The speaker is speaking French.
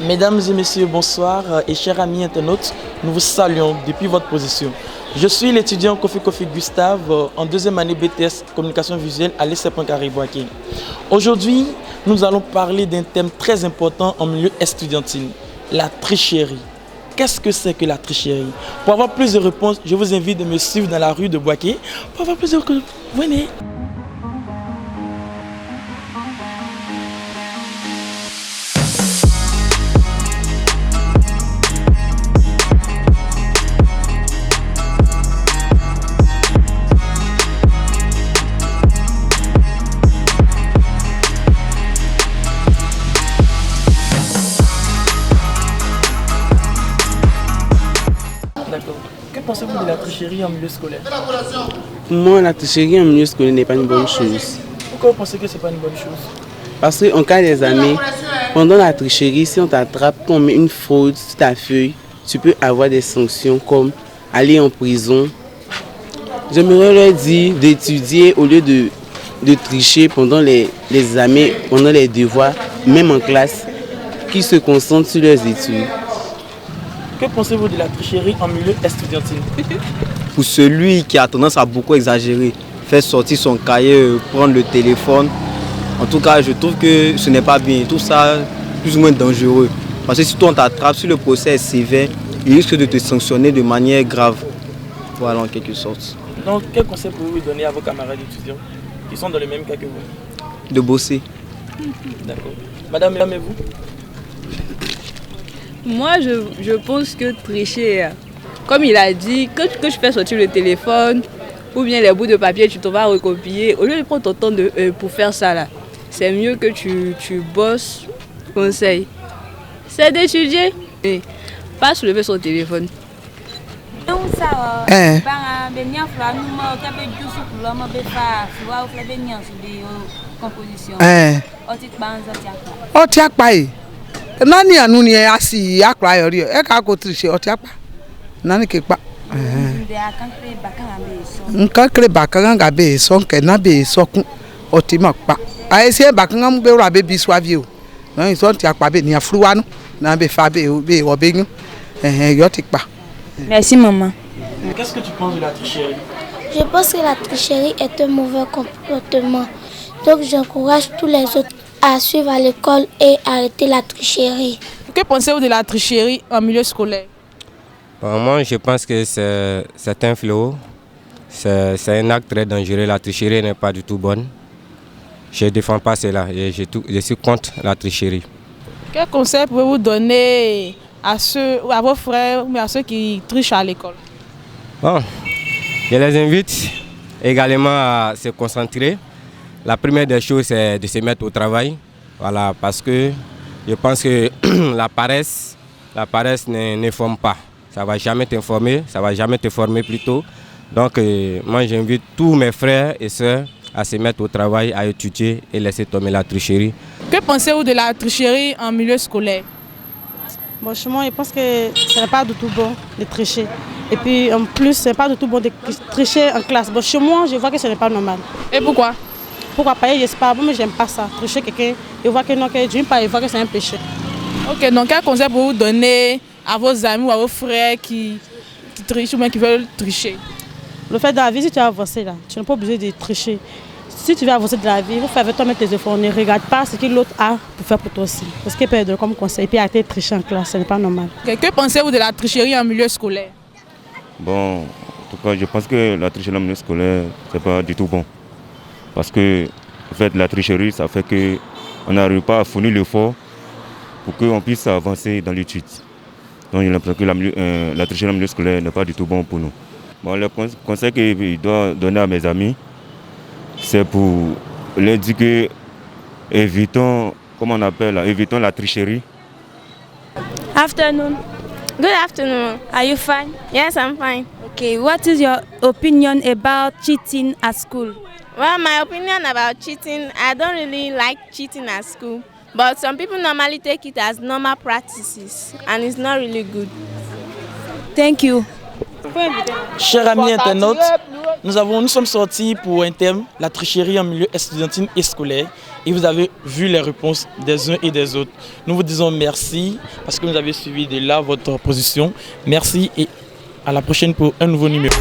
Mesdames et messieurs, bonsoir et chers amis internautes, nous vous saluons depuis votre position. Je suis l'étudiant Kofi Gustave en deuxième année BTS Communication Visuelle à l'ESSEC Poincaré Boaké. Aujourd'hui, nous allons parler d'un thème très important en milieu estudiantil, la tricherie. Qu'est-ce que c'est que la tricherie? Pour avoir plus de réponses, je vous invite de me suivre dans la rue de Boaké. Pour avoir plus de réponses, venez. D'accord. Que pensez-vous de la tricherie en milieu scolaire? Pour moi, la tricherie en milieu scolaire n'est pas une bonne chose. Pourquoi vous pensez que ce n'est pas une bonne chose? Parce qu'en cas d'examen, pendant la tricherie, si on t'attrape, qu'on met une fraude sur ta feuille, tu peux avoir des sanctions comme aller en prison. J'aimerais leur dire d'étudier au lieu de tricher pendant les examens, pendant les devoirs, même en classe, qu'ils se concentrent sur leurs études. Que pensez-vous de la tricherie en milieu estudiantil? Pour celui qui a tendance à beaucoup exagérer, faire sortir son cahier, prendre le téléphone, en tout cas, je trouve que ce n'est pas bien. Tout ça, plus ou moins dangereux. Parce que si toi on t'attrape, si le procès est sévère, il risque de te sanctionner de manière grave. Voilà, en quelque sorte. Donc, quel conseil pouvez-vous donner à vos camarades étudiants qui sont dans le même cas que vous? De bosser. D'accord. Madame, et vous? Moi, je pense que tricher, comme il a dit, que je fais sortir le téléphone ou bien les bouts de papier, tu te vas recopier. Au lieu de prendre ton temps pour faire ça, là, c'est mieux que tu bosses. Conseil, c'est d'étudier et pas soulever son téléphone. Nani anuni asi akra yori e ka ko triche otiapa nani ke pa nkan kre bakan ga be so nke na be so kun oti ma pa ai se bakan am be ra be bisu avio na so ti apa be ni afruwa no na be fa be obegun yo ti pa. Merci maman. Qu'est-ce que tu penses de la tricherie? Je pense que la tricherie est un mauvais comportement. Donc j'encourage tous les autres à suivre à l'école et arrêter la tricherie. Que pensez-vous de la tricherie en milieu scolaire? Moi, je pense que c'est un fléau. C'est un acte très dangereux. La tricherie n'est pas du tout bonne. Je ne défends pas cela. Je suis contre la tricherie. Quel conseil pouvez-vous donner à vos frères ou à ceux qui trichent à l'école? Bon, je les invite également à se concentrer. La première des choses, c'est de se mettre au travail. Voilà, parce que je pense que la paresse ne forme pas. Ça ne va jamais t'informer, ça ne va jamais te former plutôt. Donc, moi, j'invite tous mes frères et sœurs à se mettre au travail, à étudier et laisser tomber la tricherie. Que pensez-vous de la tricherie en milieu scolaire? Bon, chez moi, je pense que ce n'est pas du tout bon de tricher. Et puis, en plus, ce n'est pas du tout bon de tricher en classe. Bon, chez moi, je vois que ce n'est pas normal. Et pourquoi? Pourquoi pas? Je sais pas, mais j'aime pas ça. Tricher quelqu'un, il voit que non, que d'une part, il voit que c'est un péché. Ok, donc quel conseil pour vous donner à vos amis ou à vos frères qui trichent ou bien qui veulent tricher? Le fait de la vie, si tu as avancé là, tu n'es pas obligé de tricher. Si tu veux avancer de la vie, il faut faire avec toi-même tes efforts. Ne regarde pas ce que l'autre a pour faire pour toi aussi. Parce qu'il peut être comme conseil, puis arrêter de tricher en classe, ce n'est pas normal. Okay, que pensez-vous de la tricherie en milieu scolaire? Bon, en tout cas, je pense que la tricherie en milieu scolaire, ce n'est pas du tout bon. Parce que en fait, la tricherie, ça fait qu'on n'arrive pas à fournir l'effort pour qu'on puisse avancer dans l'étude. Donc j'ai l'impression que la tricherie en milieu scolaire n'est pas du tout bon pour nous. Bon, le conseil que je dois donner à mes amis, c'est pour leur dire que évitons la tricherie. Afternoon. Good afternoon. Are you fine? Yes, I'm fine. Okay, what is your opinion about cheating at school? Well, my opinion about cheating, I don't really like cheating at school. But some people normally take it as normal practices and it's not really good. Thank you. Chers amis internautes, nous sommes sortis pour un thème, la tricherie en milieu estudiantin et scolaire. Et vous avez vu les réponses des uns et des autres. Nous vous disons merci parce que vous avez suivi de là votre position. Merci et à la prochaine pour un nouveau numéro.